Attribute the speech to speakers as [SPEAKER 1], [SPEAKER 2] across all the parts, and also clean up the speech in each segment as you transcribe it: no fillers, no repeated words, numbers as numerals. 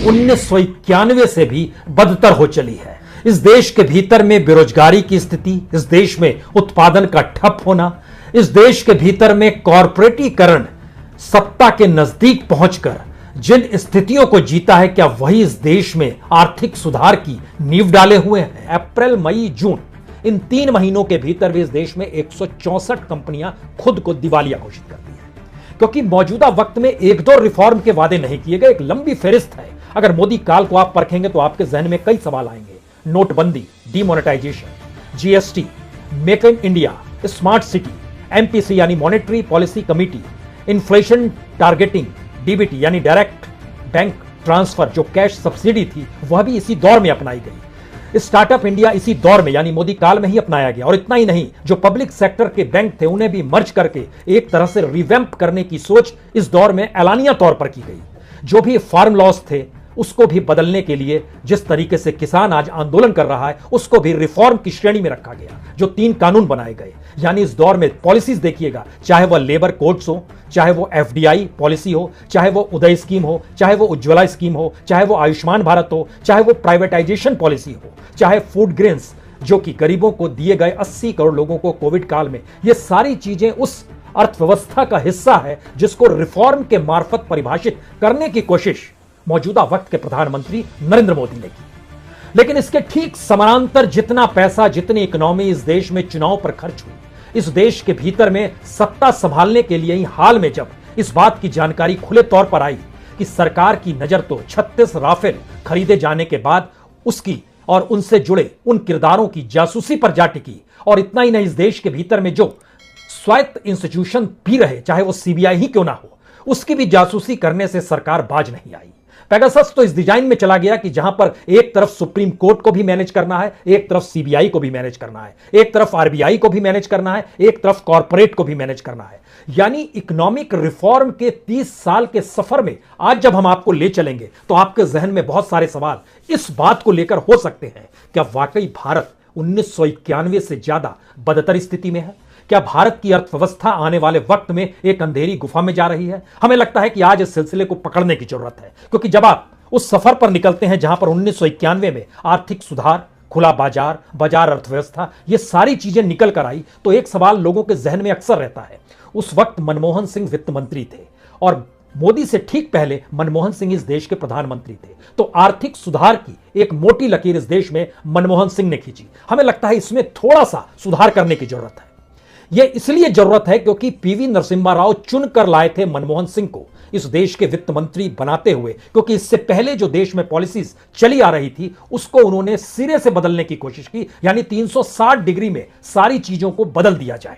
[SPEAKER 1] 1991 से भी बदतर हो चली है। इस देश के भीतर में बेरोजगारी की स्थिति, इस देश में उत्पादन का ठप होना, इस देश के भीतर में कॉर्पोरेटीकरण सत्ता के नजदीक पहुंचकर जिन स्थितियों को जीता है, क्या वही इस देश में आर्थिक सुधार की नींव डाले हुए हैं? अप्रैल, मई, जून, इन 3 महीनों के भीतर भी इस देश में 164 कंपनियां खुद को दिवालिया घोषित कर दी है, क्योंकि मौजूदा वक्त में 1-2 रिफॉर्म के वादे नहीं किए गए। एक लंबी फेरिस्त है। अगर मोदी काल को आप परखेंगे तो आपके जहन में कई सवाल आएंगे। नोटबंदी, demonetisation, GST, make in India, smart city, MPC यानी monetary policy committee, inflation targeting, DBT यानी डायरेक्ट बैंक ट्रांसफर, जो कैश सब्सिडी थी वह भी इसी दौर में अपनाई गई। स्टार्टअप इंडिया इसी दौर में यानी मोदी काल में ही अपनाया गया। और इतना ही नहीं, जो पब्लिक सेक्टर के बैंक थे उन्हें भी मर्ज करके एक तरह से रिवैम्प करने की सोच इस दौर में ऐलानिया तौर पर की गई। जो भी फार्म लॉज थे उसको भी बदलने के लिए, जिस तरीके से किसान आज आंदोलन कर रहा है, उसको भी रिफॉर्म की श्रेणी में रखा गया। जो 3 कानून बनाए गए, यानी इस दौर में पॉलिसीज देखिएगा, चाहे वह लेबर कोड्स हो, चाहे वो एफडीआई पॉलिसी हो, चाहे वो उदय स्कीम हो, चाहे वो उज्ज्वला स्कीम हो, चाहे वो आयुष्मान भारत हो, चाहे वो प्राइवेटाइजेशन पॉलिसी हो, चाहे फूड ग्रेन्स जो कि गरीबों को दिए गए 80 करोड़ लोगों को कोविड काल में, ये सारी चीजें उस अर्थव्यवस्था का हिस्सा है जिसको रिफॉर्म के मार्फत परिभाषित करने की कोशिश मौजूदा वक्त के प्रधानमंत्री नरेंद्र मोदी ने की। लेकिन इसके ठीक समानांतर जितना पैसा, जितनी इकोनॉमी इस देश में चुनाव पर खर्च हुई, इस देश के भीतर में सत्ता संभालने के लिए ही हाल में जब इस बात की जानकारी खुले तौर पर आई कि सरकार की नजर तो 36 राफेल खरीदे जाने के बाद उसकी और उनसे जुड़े उन किरदारों की जासूसी पर जा टिकी। और इतना ही नहीं, इस देश के भीतर में जो स्वायत्त इंस्टीट्यूशन भी रहे, चाहे वो सीबीआई ही क्यों ना हो, उसकी भी जासूसी करने से सरकार बाज नहीं आई। पेगासस तो इस डिजाइन में चला गया कि जहां पर एक तरफ सुप्रीम कोर्ट को भी मैनेज करना है, एक तरफ सीबीआई को भी मैनेज करना है, एक तरफ आरबीआई को भी मैनेज करना है, एक तरफ कॉर्पोरेट को भी मैनेज करना है। यानी इकोनॉमिक रिफॉर्म के 30 साल के सफर में आज जब हम आपको ले चलेंगे तो आपके जहन में बहुत सारे सवाल इस बात को लेकर हो सकते हैं, क्या वाकई भारत 1991 से ज्यादा बदतर स्थिति में है? क्या भारत की अर्थव्यवस्था आने वाले वक्त में एक अंधेरी गुफा में जा रही है? हमें लगता है कि आज इस सिलसिले को पकड़ने की जरूरत है, क्योंकि जब आप उस सफर पर निकलते हैं जहां पर 1991 में आर्थिक सुधार, खुला बाजार, बाजार अर्थव्यवस्था, ये सारी चीजें निकल कर आई, तो एक सवाल लोगों के जहन में अक्सर रहता है। उस वक्त मनमोहन सिंह वित्त मंत्री थे और मोदी से ठीक पहले मनमोहन सिंह इस देश के प्रधानमंत्री थे, तो आर्थिक सुधार की एक मोटी लकीर इस देश में मनमोहन सिंह ने खींची। हमें लगता है इसमें थोड़ा सा सुधार करने की जरूरत है। यह इसलिए जरूरत है क्योंकि पीवी नरसिम्हा राव चुनकर लाए थे मनमोहन सिंह को इस देश के वित्त मंत्री बनाते हुए, क्योंकि इससे पहले जो देश में पॉलिसीज चली आ रही थी उसको उन्होंने सिरे से बदलने की कोशिश की, यानी 360 डिग्री में सारी चीजों को बदल दिया जाए।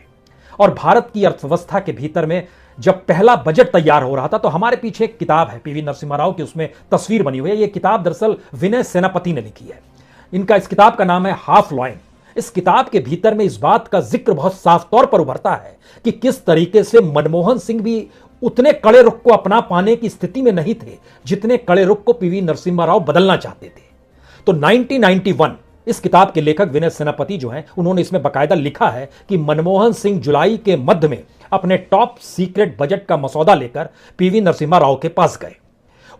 [SPEAKER 1] और भारत की अर्थव्यवस्था के भीतर में जब पहला बजट तैयार हो रहा था तो हमारे पीछे एक किताब है पीवी नरसिम्हा राव की, उसमें तस्वीर बनी हुई है। यह किताब दरअसल विनय सेनापति ने लिखी है। इस किताब का नाम है हाफ लॉइन। इस किताब के भीतर में इस बात का जिक्र बहुत साफ तौर पर उभरता है कि किस तरीके से मनमोहन सिंह भी उतने कड़े रुख को अपना पाने की स्थिति में नहीं थे जितने कड़े रुख को पीवी नरसिम्हा राव बदलना चाहते थे। तो 1991 इस किताब के लेखक विनय सेनापति जो हैं, उन्होंने इसमें बकायदा लिखा है कि मनमोहन सिंह जुलाई के मध्य में अपने टॉप सीक्रेट बजट का मसौदा लेकर पीवी नरसिम्हा राव के पास गए।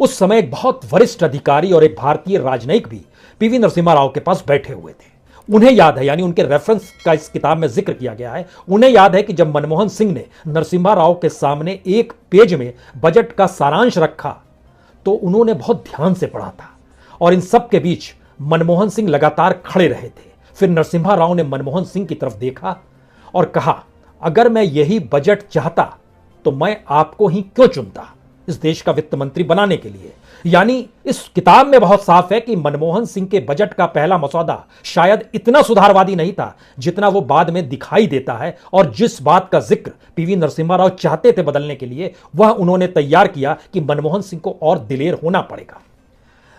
[SPEAKER 1] उस समय एक बहुत वरिष्ठ अधिकारी और एक भारतीय राजनयिक भी पीवी नरसिम्हा राव के पास बैठे हुए थे। उन्हें याद है, यानी उनके रेफरेंस का इस किताब में जिक्र किया गया है, उन्हें याद है कि जब मनमोहन सिंह ने नरसिम्हा राव के सामने एक पेज में बजट का सारांश रखा तो उन्होंने बहुत ध्यान से पढ़ा था। और इन सब के बीच मनमोहन सिंह लगातार खड़े रहे थे। फिर नरसिम्हा राव ने मनमोहन सिंह की तरफ देखा और कहा, अगर मैं यही बजट चाहता तो मैं आपको ही क्यों चुनता इस देश का वित्त मंत्री बनाने के लिए। यानी इस किताब में बहुत साफ है कि मनमोहन सिंह के बजट का पहला मसौदा शायद इतना सुधारवादी नहीं था जितना वो बाद में दिखाई देता है, और जिस बात का जिक्र पीवी नरसिम्हा राव चाहते थे बदलने के लिए वह उन्होंने तैयार किया कि मनमोहन सिंह को और दिलेर होना पड़ेगा।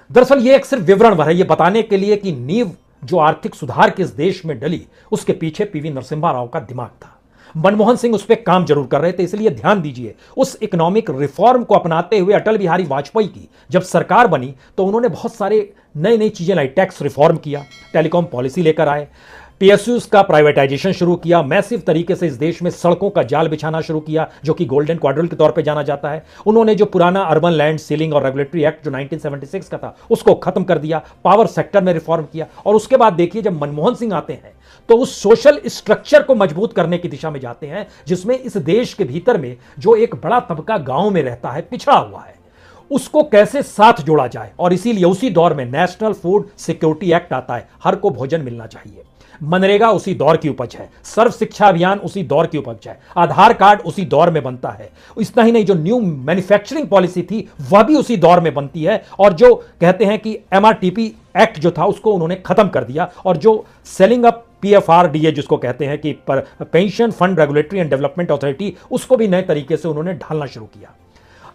[SPEAKER 1] दरअसल यह एक सिर्फ विवरण भर है, यह बताने के लिए कि नींव जो आर्थिक सुधार के इस देश में डली उसके पीछे पीवी नरसिम्हा राव का दिमाग था। मनमोहन सिंह उस पर काम जरूर कर रहे थे, इसलिए ध्यान दीजिए उस इकोनॉमिक रिफॉर्म को अपनाते हुए अटल बिहारी वाजपेयी की जब सरकार बनी तो उन्होंने बहुत सारे नई नई चीजें लाई। टैक्स रिफॉर्म किया, टेलीकॉम पॉलिसी लेकर आए, पीएसयूज का प्राइवेटाइजेशन शुरू किया, मैसिव तरीके से इस देश में सड़कों का जाल बिछाना शुरू किया जो कि गोल्डन क्वाड्रिल के तौर पे जाना जाता है। उन्होंने जो पुराना अर्बन लैंड सीलिंग और रेगुलेटरी एक्ट जो 1976 का था उसको खत्म कर दिया, पावर सेक्टर में रिफॉर्म किया। और उसके बाद देखिए जब मनमोहन सिंह आते हैं तो उस सोशल स्ट्रक्चर को मजबूत करने की दिशा में जाते हैं जिसमें इस देश के भीतर में जो एक बड़ा तबका गांव में रहता है, पिछड़ा हुआ है, उसको कैसे साथ जोड़ा जाए। और इसीलिए उसी दौर में नेशनल फूड सिक्योरिटी एक्ट आता है, हर को भोजन मिलना चाहिए। मनरेगा उसी दौर की उपज है, सर्व शिक्षा अभियान उसी दौर की उपज है, आधार कार्ड उसी दौर में बनता है। इतना ही नहीं, जो न्यू मैन्युफैक्चरिंग पॉलिसी थी वह भी उसी दौर में बनती है। और जो कहते हैं कि एमआरटीपी एक्ट जो था उसको उन्होंने खत्म कर दिया। और जो सेलिंग अप पीएफआरडीए जिसको कहते हैं कि pension fund regulatory and development authority, उसको भी नए तरीके से उन्होंने ढालना शुरू किया।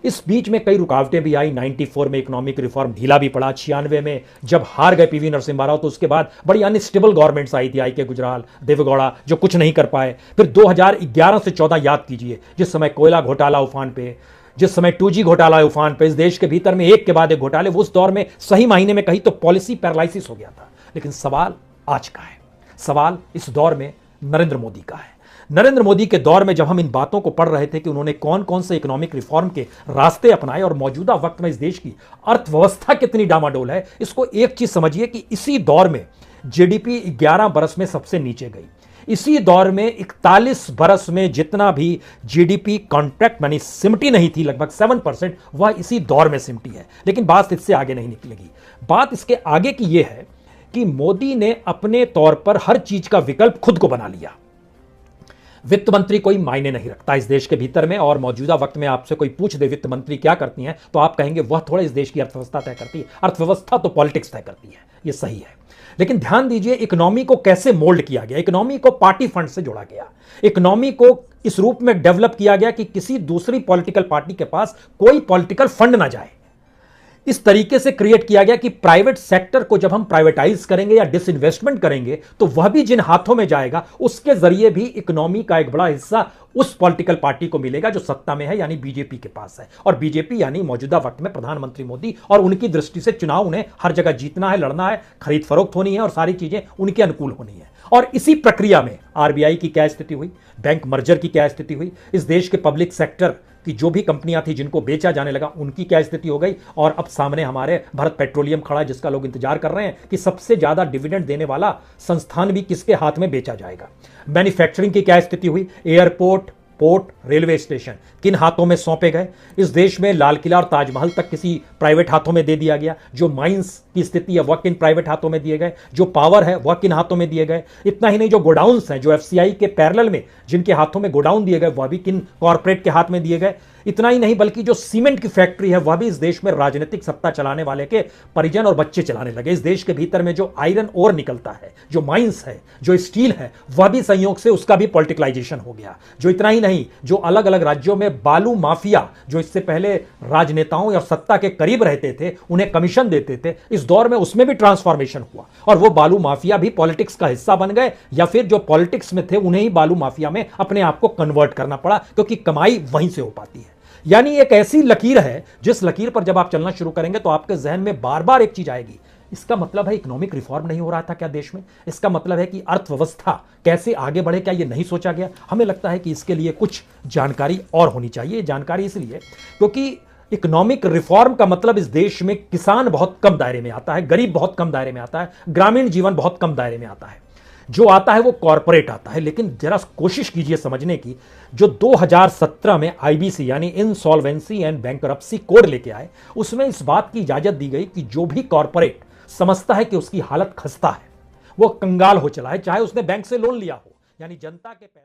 [SPEAKER 1] इस बीच में कई रुकावटें भी आई। 94 में इकोनॉमिक रिफॉर्म ढीला भी पड़ा। 96 में जब हार गए पीवी नरसिम्हा राव तो उसके बाद बड़ी अनस्टेबल गवर्नमेंट्स आई थी, आई के गुजराल, देवेगौड़ा, जो कुछ नहीं कर पाए। फिर 2011 से 14 याद कीजिए, जिस समय कोयला घोटाला उफान पे, जिस समय 2G घोटाला उफान पे, इस देश के भीतर में एक के बाद एक घोटाले, उस दौर में सही मायने में कही तो पॉलिसी पैरालिसिस हो गया था। लेकिन सवाल आज का है, सवाल इस दौर में नरेंद्र मोदी का है। नरेंद्र मोदी के दौर में जब हम इन बातों को पढ़ रहे थे कि उन्होंने कौन कौन से इकोनॉमिक रिफॉर्म के रास्ते अपनाए और मौजूदा वक्त में इस देश की अर्थव्यवस्था कितनी डामाडोल है, इसको एक चीज समझिए कि इसी दौर में जीडीपी 11 बरस में सबसे नीचे गई। इसी दौर में 41 बरस में जितना भी जीडीपी कॉन्ट्रैक्ट मनी सिमटी नहीं थी, लगभग 7%, वह इसी दौर में सिमटी है। लेकिन बात इससे आगे नहीं निकलेगी। बात इसके आगे की यह है कि मोदी ने अपने तौर पर हर चीज का विकल्प खुद को बना लिया। वित्त मंत्री कोई मायने नहीं रखता इस देश के भीतर में। और मौजूदा वक्त में आपसे कोई पूछ दे वित्त मंत्री क्या करती हैं तो आप कहेंगे वह थोड़ा इस देश की अर्थव्यवस्था तय करती है। अर्थव्यवस्था तो पॉलिटिक्स तय करती है, ये सही है। लेकिन ध्यान दीजिए इकोनॉमी को कैसे मोल्ड किया गया। इकोनॉमी को पार्टी फंड से जोड़ा गया। इकोनॉमी को इस रूप में डेवलप किया गया कि किसी दूसरी पॉलिटिकल पार्टी के पास कोई पॉलिटिकल फंड ना जाए। इस तरीके से क्रिएट किया गया कि प्राइवेट सेक्टर को जब हम प्राइवेटाइज करेंगे या डिसइन्वेस्टमेंट करेंगे तो वह भी जिन हाथों में जाएगा उसके जरिए भी इकोनॉमी का एक बड़ा हिस्सा उस पॉलिटिकल पार्टी को मिलेगा जो सत्ता में है, यानी बीजेपी के पास है। और बीजेपी यानी मौजूदा वक्त में प्रधानमंत्री मोदी, और उनकी दृष्टि से चुनाव उन्हें हर जगह जीतना है, लड़ना है, खरीद फरोख्त होनी है और सारी चीजें उनके अनुकूल होनी है। और इसी प्रक्रिया में आरबीआई की क्या स्थिति हुई, बैंक मर्जर की क्या स्थिति हुई, इस देश के पब्लिक सेक्टर कि जो भी कंपनियां थी जिनको बेचा जाने लगा उनकी क्या स्थिति हो गई। और अब सामने हमारे भारत पेट्रोलियम खड़ा है जिसका लोग इंतजार कर रहे हैं कि सबसे ज्यादा डिविडेंड देने वाला संस्थान भी किसके हाथ में बेचा जाएगा। मैन्युफैक्चरिंग की क्या स्थिति हुई, एयरपोर्ट, पोर्ट, रेलवे स्टेशन किन हाथों में सौंपे गए। इस देश में लाल किला और ताजमहल तक किसी प्राइवेट हाथों में दे दिया गया। जो माइंस की स्थिति है वह किन प्राइवेट हाथों में दिए गए, जो पावर है वह किन हाथों में दिए गए। इतना ही नहीं, जो गोडाउन्स हैं, जो एफसीआई के पैरेलल में जिनके हाथों में गोडाउन दिए गए वह भी किन कॉर्पोरेट के हाथ में दिए गए। इतना ही नहीं, बल्कि जो सीमेंट की फैक्ट्री है वह भी इस देश में राजनीतिक सत्ता चलाने वाले के परिजन और बच्चे चलाने लगे। इस देश के भीतर में जो आयरन ओर निकलता है, जो माइंस है, जो स्टील है, वह भी संयोग से उसका भी पॉलिटिकलाइजेशन हो गया। जो इतना ही नहीं, जो अलग अलग राज्यों में बालू माफिया, जो इससे पहले राजनेताओं या सत्ता के करीब रहते थे, उन्हें कमीशन देते थे, इस दौर में उसमें भी ट्रांसफॉर्मेशन हुआ और वो बालू माफिया भी पॉलिटिक्स का हिस्सा बन गए, या फिर जो पॉलिटिक्स में थे उन्हें ही बालू माफिया में अपने आप को कन्वर्ट करना पड़ा, क्योंकि कमाई वहीं से हो पाती है। यानी एक ऐसी लकीर है जिस लकीर पर जब आप चलना शुरू करेंगे तो आपके जहन में बार बार एक चीज आएगी, इसका मतलब है इकोनॉमिक रिफॉर्म नहीं हो रहा था क्या देश में? इसका मतलब है कि अर्थव्यवस्था कैसे आगे बढ़े, क्या यह नहीं सोचा गया? हमें लगता है कि इसके लिए कुछ जानकारी और होनी चाहिए। जानकारी इसलिए क्योंकि इकोनॉमिक रिफॉर्म का मतलब इस देश में किसान बहुत कम दायरे में आता है, गरीब बहुत कम दायरे में आता है, ग्रामीण जीवन बहुत कम दायरे में आता है। जो आता है वो कॉरपोरेट आता है। लेकिन जरा कोशिश कीजिए समझने की, जो 2017 में आईबीसी यानी इंसॉल्वेंसी एंड बैंकरप्सी कोड लेके आए, उसमें इस बात की इजाजत दी गई कि जो भी कॉरपोरेट समझता है कि उसकी हालत खस्ता है, वो कंगाल हो चला है, चाहे उसने बैंक से लोन लिया हो, यानी जनता के पैसे